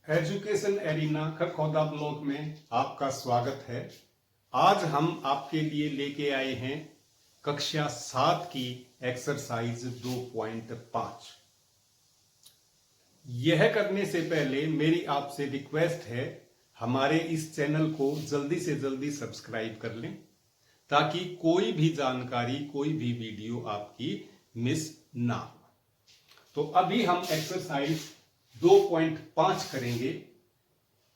Education arena Kharkhoda block में आपका स्वागत है। आज हम आपके लिए लेके आए हैं कक्षा 7 की एक्सरसाइज 2.5। यह करने से पहले मेरी आपसे रिक्वेस्ट है, हमारे इस चैनल को जल्दी से जल्दी सब्सक्राइब कर लें ताकि कोई भी जानकारी, कोई भी वीडियो आपकी मिस ना हो। तो अभी हम एक्सरसाइज 2.5 करेंगे।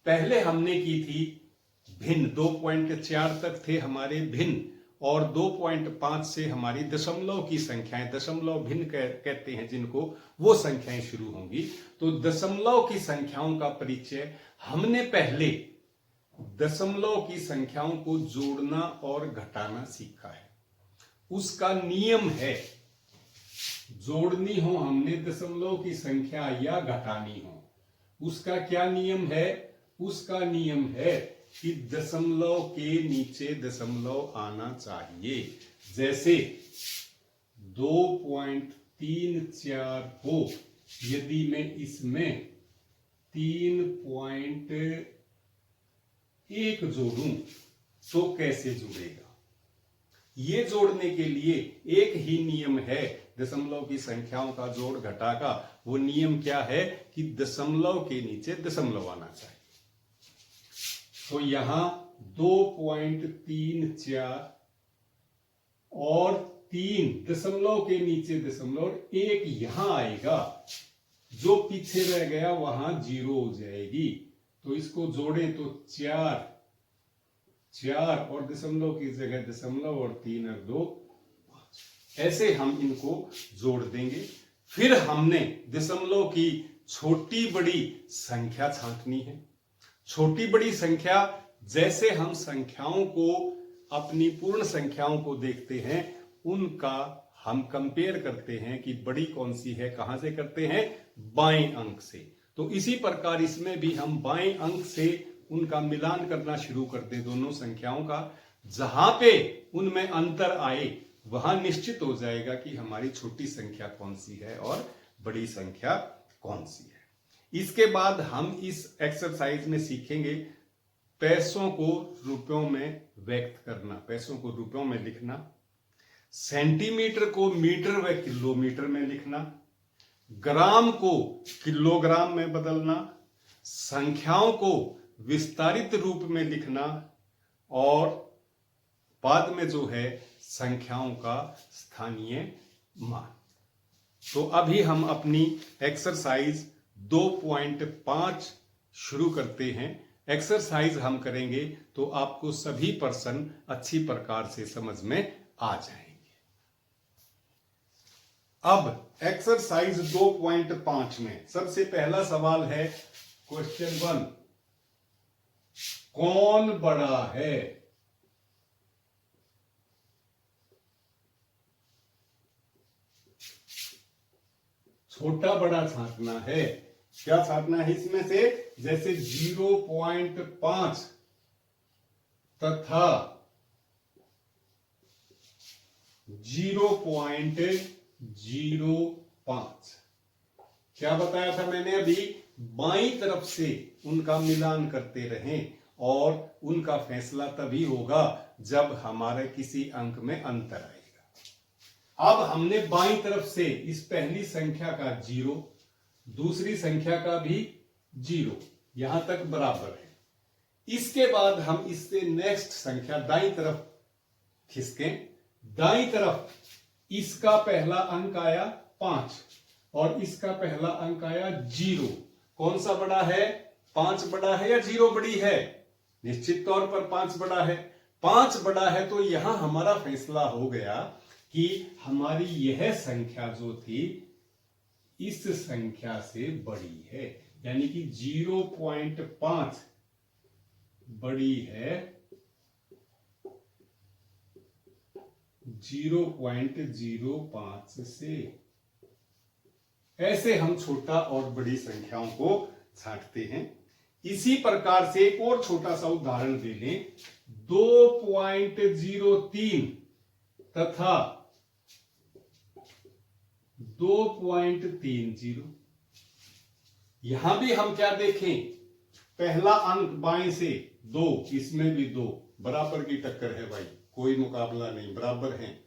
पहले हमने की थी भिन्न, 2.4 तक थे हमारे भिन्न, और 2.5 से हमारी दशमलव की संख्याएं, दशमलव भिन्न कहते हैं जिनको, वो संख्याएं शुरू होंगी। तो दशमलव की संख्याओं का परिचय हमने पहले दशमलव की संख्याओं को जोड़ना और घटाना सीखा है। उसका नियम है, जोड़नी हो हमने दशमलव की संख्या या घटानी हो, उसका क्या नियम है? उसका नियम है कि दशमलव के नीचे दशमलव आना चाहिए। जैसे 2.34 हो, यदि मैं इसमें 3.1 जोड़ूं तो कैसे जुड़ेगा? ये जोड़ने के लिए एक ही नियम है दशमलव की संख्याओं का जोड़ घटा का। वो नियम क्या है कि दशमलव के नीचे दशमलव आना चाहिए। तो यहां 2.34 और 3 दशमलव के नीचे दशमलव, 1 यहां आएगा, जो पीछे रह गया वहां 0 हो जाएगी। तो इसको जोड़ें तो 4 और दशमलव की जगह दशमलव और 3 और 2 5। ऐसे हम इनको जोड़ देंगे। फिर हमने दशमलव की छोटी बड़ी संख्या छांटनी है। छोटी बड़ी संख्या, जैसे हम संख्याओं को, अपनी पूर्ण संख्याओं को देखते हैं, उनका हम कंपेयर करते हैं कि बड़ी कौन सी है। कहां से करते हैं? बाएं अंक से। तो इसी प्रकार इसमें भी हम बाएं अंक से उनका मिलान करना शुरू कर दें, दोनों संख्याओं का। जहां पे उनमें अंतर आए वहां निश्चित हो जाएगा कि हमारी छोटी संख्या कौन सी है और बड़ी संख्या कौन सी है। इसके बाद हम इस एक्सरसाइज में सीखेंगे पैसों को रुपयों में व्यक्त करना, पैसों को रुपयों में लिखना, सेंटीमीटर को मीटर व किलोमीटर में लिखना, ग्राम को किलोग्राम में बदलना, संख्याओं को विस्तारित रूप में लिखना, और बाद में जो है संख्याओं का स्थानीय मान। तो अभी हम अपनी एक्सरसाइज 2.5 शुरू करते हैं। एक्सरसाइज हम करेंगे तो आपको सभी प्रश्न अच्छी प्रकार से समझ में आ जाएंगे। अब एक्सरसाइज 2.5 में सबसे पहला सवाल है, क्वेश्चन 1, कौन बड़ा है? छोटा बड़ा छांटना है। क्या छांटना है इसमें से? जैसे 0.5 तथा 0.05। क्या बताया था मैंने अभी? बाईं तरफ से उनका मिलान करते रहें, और उनका फैसला तभी होगा जब हमारे किसी अंक में अंतर आएगा। अब हमने बाईं तरफ से इस पहली संख्या का 0, दूसरी संख्या का भी 0, यहां तक बराबर है। इसके बाद हम इससे नेक्स्ट संख्या दाईं तरफ खिसकें। दाईं तरफ इसका पहला अंक आया 5 और इसका पहला अंक आया 0। कौन सा बड़ा है? 5 बड़ा है या 0 बड़ी है? निश्चित तौर पर 5 बड़ा है। 5 बड़ा है तो यहां हमारा फैसला हो गया कि हमारी यह संख्या जो थी इस संख्या से बड़ी है, यानी कि 0.5 बड़ी है 0.05 से। ऐसे हम छोटा और बड़ी संख्याओं को छांटते हैं। इसी प्रकार से एक और छोटा सा उदाहरण ले लें, 2.03 तथा 2.30। यहां भी हम क्या देखें? पहला अंक बाएं से 2, इसमें भी 2, बराबर की टक्कर है भाई, कोई मुकाबला नहीं, बराबर हैं।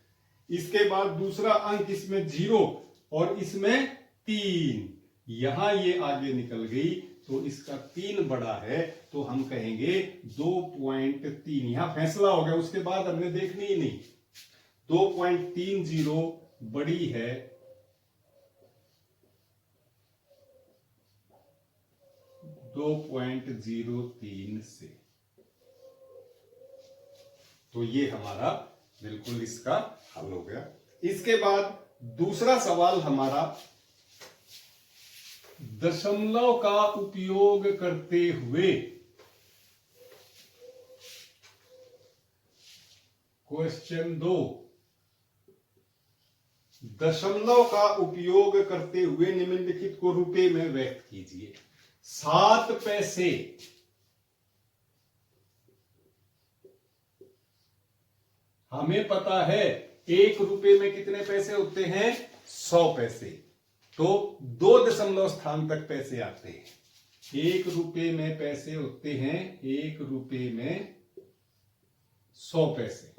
इसके बाद दूसरा अंक इसमें 0 और इसमें 3, यहां ये आगे निकल गई तो इसका 3 बड़ा है, तो हम कहेंगे 2.3, यहां फैसला हो गया, उसके बाद हमने देखनी ही नहीं। 2.30 बड़ी है 2.03 से, तो ये हमारा बिल्कुल इसका हल हो गया। इसके बाद दूसरा सवाल हमारा दशमलव का उपयोग करते हुए, क्वेश्चन 2, दशमलव का उपयोग करते हुए निम्नलिखित को रुपए में व्यक्त कीजिए। 7 पैसे हमें पता है 1 रुपए में कितने पैसे होते हैं, 100 पैसे, तो 2 दशमलव स्थान तक पैसे आते हैं। 1 रुपए में पैसे होते हैं, 1 रुपए में 100 पैसे।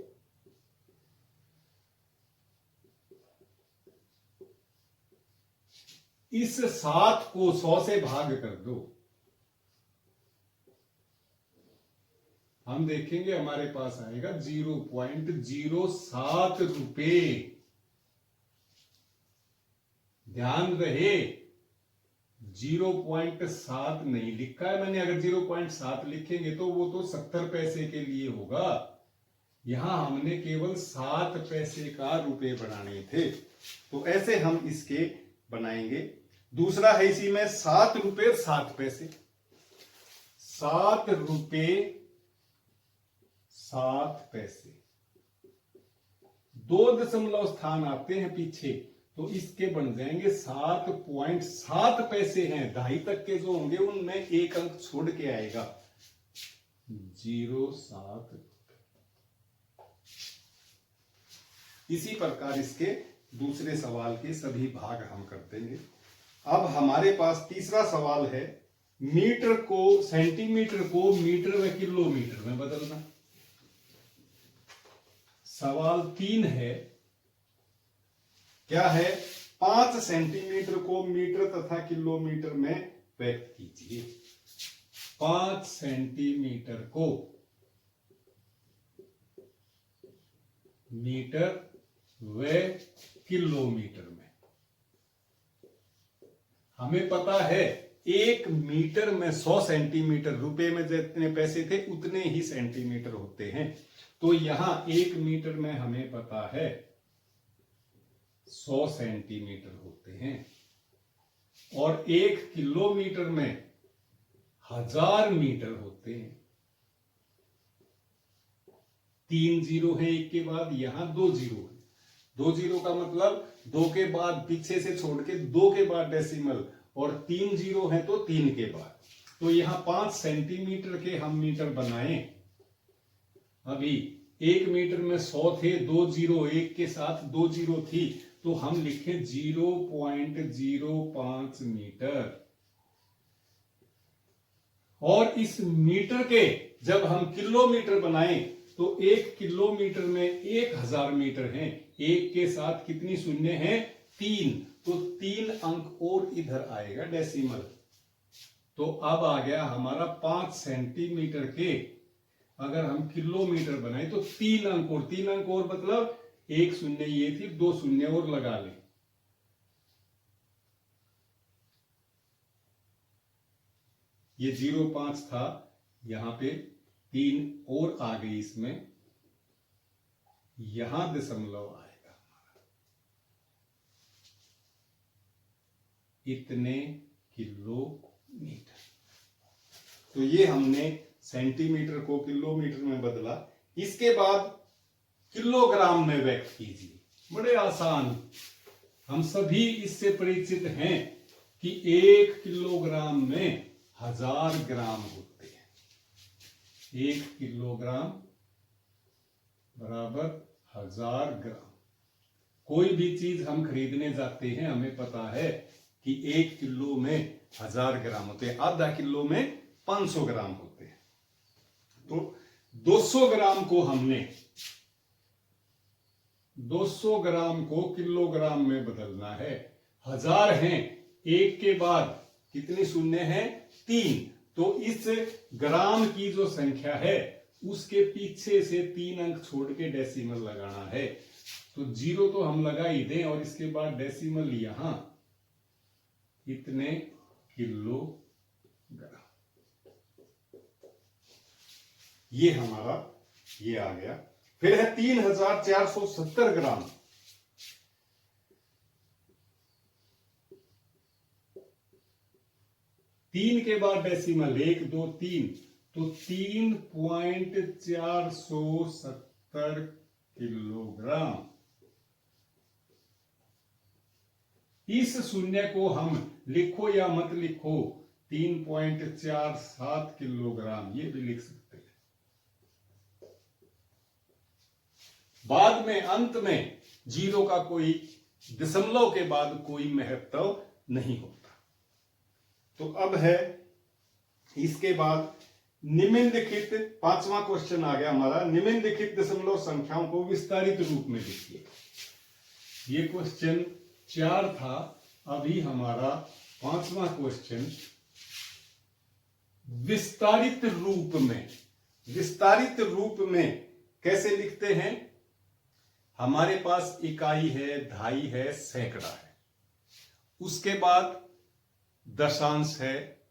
इस 7 को 100 से भाग कर दो, हम देखेंगे हमारे पास आएगा 0.07 रुपए। ध्यान रहे 0.7 नहीं लिखा है मैंने, अगर 0.7 लिखेंगे तो वो तो 70 पैसे के लिए होगा, यहां हमने केवल 7 पैसे का रुपए बनाने थे, तो ऐसे हम इसके बनाएंगे। दूसरा है इसी में 7 रुपए 7 पैसे, 7 रुपए 7 पैसे, 2 दशमलव स्थान आते हैं पीछे, तो इसके बन जाएंगे 7.7 पैसे हैं, दहाई तक के जो होंगे उनमें एक अंक छोड़ के आएगा 07। इसी प्रकार इसके दूसरे सवाल के सभी भाग हम कर देंगे। अब हमारे पास तीसरा सवाल है, मीटर को, सेंटीमीटर को मीटर व किलोमीटर में बदलना। सवाल 3 है, क्या है, 5 सेंटीमीटर को मीटर तथा किलोमीटर में व्यक्त कीजिए। 5 सेंटीमीटर को मीटर व किलोमीटर में, हमें पता है 1 मीटर में 100 सेंटीमीटर, रुपए में जितने पैसे थे उतने ही सेंटीमीटर होते हैं, तो यहां 1 मीटर में हमें पता है 100 सेंटीमीटर होते हैं, और 1 किलोमीटर में 1000 मीटर होते हैं। 3 जीरो है एक के बाद, यहां 2 जीरो है, 2 जीरो का मतलब 2 के बाद पीछे से छोड़ के 2 के बाद डेसिमल, और 3 जीरो है तो 3 के बाद, तो यहां 5 सेंटीमीटर के हम मीटर बनाए। अभी 1 मीटर में 100 थे, 2 जीरो, 1 के साथ 2 जीरो थी, तो हम लिखे 0.05 मीटर। और इस मीटर के जब हम किलोमीटर बनाएं तो 1 किलोमीटर में 1000 मीटर हैं, 1 के साथ कितनी शून्य है, 3, तो 3 अंक और इधर आएगा डेसिमल, तो अब आ गया हमारा 5 सेंटीमीटर के, अगर हम किलोमीटर बनाए तो 3 अंक और 3 अंक और मतलब 1 शून्य ये थी, 2 शून्य और लगा लें, ये 0.5 था, यहां पे 3 और आ गई इसमें, यहां दशमलव आएगा हमारा, इतने किलोमीटर। तो ये हमने सेंटीमीटर को किलोमीटर में बदला। इसके बाद किलोग्राम में व्यक्त कीजिए, बड़े आसान, हम सभी इससे परिचित हैं कि 1 किलोग्राम में 1000 ग्राम होते हैं। 1 किलोग्राम बराबर 1000 ग्राम। कोई भी चीज हम खरीदने जाते हैं, हमें पता है कि 1 किलो में 1000 ग्राम होते हैं, आधा किलो में 500 ग्राम होते हैं। तो 200 ग्राम को हमने 200 ग्राम को किलोग्राम में बदलना है। 1000 हैं, एक के बाद कितने शून्य हैं? 3। तो इस ग्राम की जो संख्या है उसके पीछे से 3 अंक छोड़ के डेसिमल लगाना है। तो 0 तो हम लगा ही दें और इसके बाद डेसिमल यहां इतने किलोग्राम, ये हमारा ये आ गया। फिर है 3470 ग्राम। तीन के बाद डेसिमल 1 2 3, तो 3.470 किलोग्राम। इस शून्य को हम लिखो या मत लिखो, 3.47 किलोग्राम ये भी लिख सकते हैं। बाद में अंत में 0 का कोई दशमलव के बाद कोई महत्व नहीं होता। तो अब है इसके बाद निम्नलिखित, 5वां क्वेश्चन आ गया हमारा। निम्नलिखित दशमलव संख्याओं को विस्तारित रूप में लिखिए। ये क्वेश्चन 4 था, अभी हमारा 5वां क्वेश्चन विस्तारित रूप में। विस्तारित रूप में कैसे लिखते हैं? हमारे पास इकाई है, दहाई है, सैकड़ा है, उसके बाद दशांश है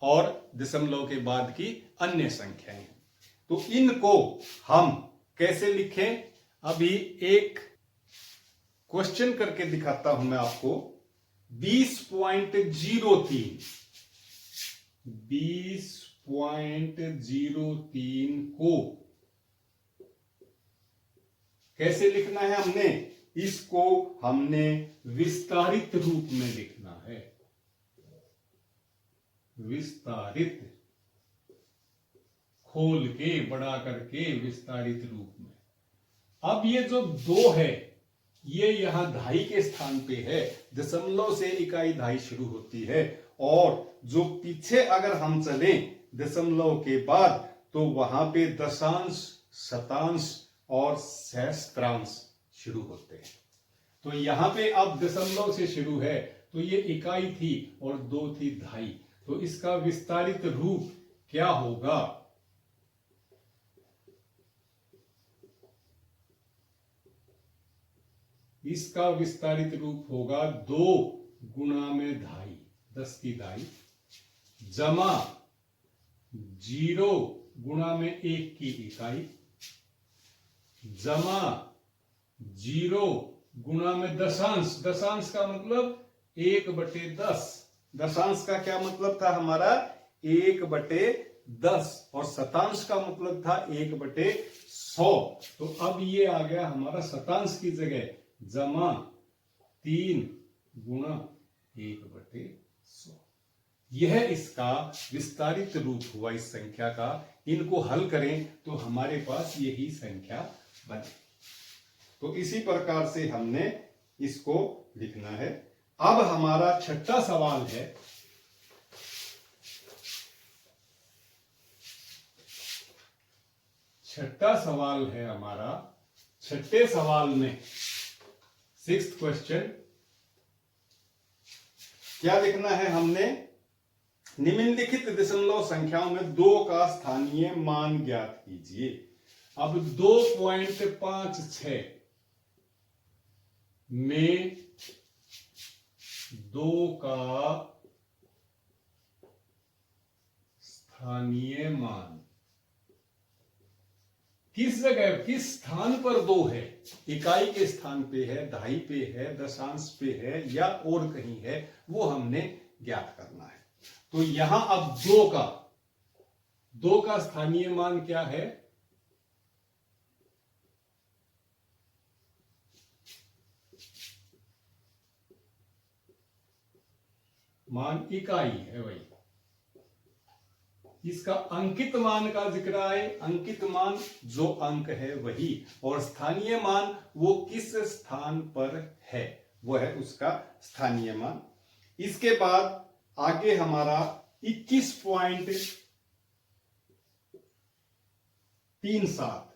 और दशमलव के बाद की अन्य संख्याएं हैं। तो इनको हम कैसे लिखें? अभी एक क्वेश्चन करके दिखाता हूं मैं आपको। 20.03 को कैसे लिखना है? इसको हमने विस्तारित रूप में लिखना है। विस्तारित, खोल के, बड़ा करके विस्तारित रूप में। अब ये जो 2 है ये यहां दहाई के स्थान पे है, दशमलव से इकाई दहाई शुरू होती है, और जो पीछे अगर हम चलें दशमलव के बाद तो वहां पे दशांश, शतांश और सहस्त्रांश शुरू होते हैं। तो यहां पे अब दशमलव से शुरू है, तो ये इकाई थी और 2 थी दहाई। तो इसका विस्तारित रूप क्या होगा? इसका विस्तारित रूप होगा 2 गुणा में दहाई, 10 की दहाई, जमा 0 गुणा में 1 की इकाई, जमा 0 गुणा में दशांश। दशांश का मतलब 1/10। दशांश का क्या मतलब था हमारा? 1/10। और शतांश का मतलब था 1/100। तो अब ये आ गया हमारा शतांश की जगह, जमा 3 गुणा 1/100। यह इसका विस्तारित रूप हुआ इस संख्या का। इनको हल करें तो हमारे पास यही संख्या बने। तो इसी प्रकार से हमने इसको लिखना है। अब हमारा छठा सवाल है। छठा सवाल है हमारा। छठे सवाल में 6th क्वेश्चन क्या लिखना है हमने? निम्नलिखित दशमलव संख्याओं में 2 का स्थानीय मान ज्ञात कीजिए। अब 2.56 में 2 का स्थानीय मान किस जगह, किस स्थान पर 2 है? इकाई के स्थान पे है, दहाई पे है, दशांश पे है या और कहीं है, वो हमने ज्ञात करना है। तो यहां अब 2 का स्थानीय मान क्या है? मान इकाई है वही। इसका अंकित मान का जिक्र आए, अंकित मान जो अंक है वही, और स्थानीय मान वो किस स्थान पर है, वो है उसका स्थानीय मान। इसके बाद आगे हमारा 21.37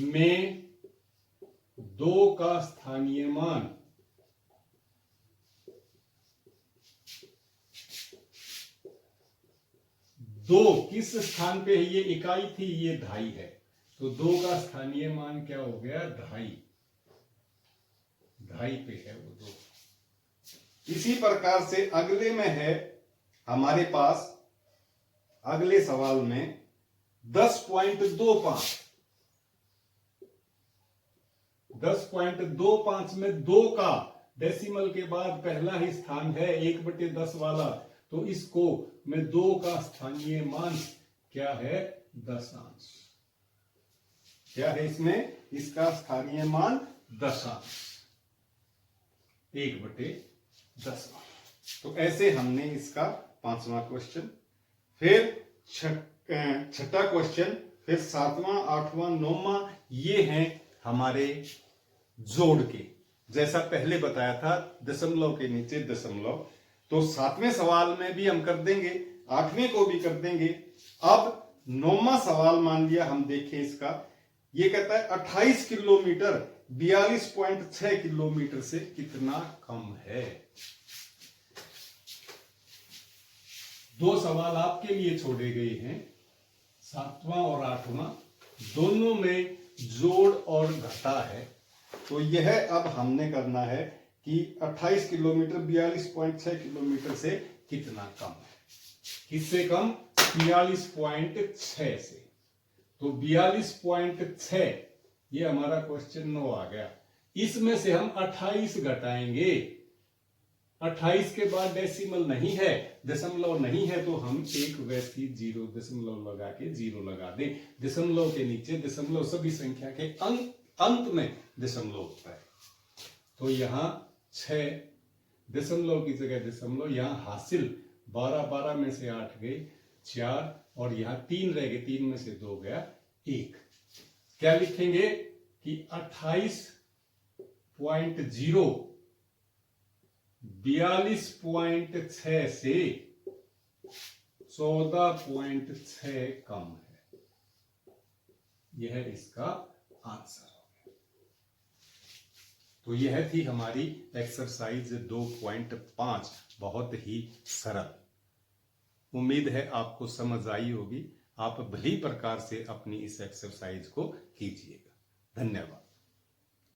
में 2 का स्थानीय मान 2 किस स्थान पे है? ये इकाई थी, ये ढाई है, तो 2 का स्थानीय मान क्या हो गया? ढाई पे है वो 2। इसी प्रकार से अगले में है हमारे पास, अगले सवाल में 10.25 में 2 का डेसिमल के बाद पहला ही स्थान है 1/10 वाला, तो इसको में 2 का स्थानीय मान क्या है? दशांश। क्या है इसमें? इसका स्थानीय मान दशांश 1/10 वाला। तो ऐसे हमने इसका 5वां क्वेश्चन, फिर छठा क्वेश्चन, फिर 7वां, 8वां, 9वां, ये हैं हमारे जोड़ के। जैसा पहले बताया था दशमलव के नीचे दशमलव, तो 7वें सवाल में भी हम कर देंगे, 8वें को भी कर देंगे। अब 9वां सवाल मान लिया हम देखें इसका, ये कहता है 28 किलोमीटर 42.6 किलोमीटर से कितना कम है। 2 सवाल आपके लिए छोड़े गए हैं, 7वां और 8वां, दोनों में जोड़ और घटा है। तो यह अब हमने करना है कि 28 किलोमीटर 42.6 किलोमीटर से कितना कम है। किससे कम? 42.6 से। तो 42.6 ये हमारा क्वेश्चन 9 आ गया। इसमें से हम 28 घटाएंगे, 28 के बाद डेसिमल नहीं है, दशमलव नहीं है, तो हम एक वैसी 0 दशमलव लगा के 0 लगा दें। दशमलव के नीचे दशमलव, सभी संख्या के अंत में दशमलव होता है। तो यहां 6 दशमलव की जगह दशमलव, यहां हासिल 12 में से 8 गए 4, और यहां 3 रह गए, 3 में से 2 गया 1। क्या लिखेंगे कि 28.0 42.6 से 14.6 कम है। यह इसका आंसर हो गया। तो यह थी हमारी एक्सरसाइज 2.5, बहुत ही सरल। उम्मीद है आपको समझ आई होगी। आप भली प्रकार से अपनी इस एक्सरसाइज को कीजिएगा। धन्यवाद।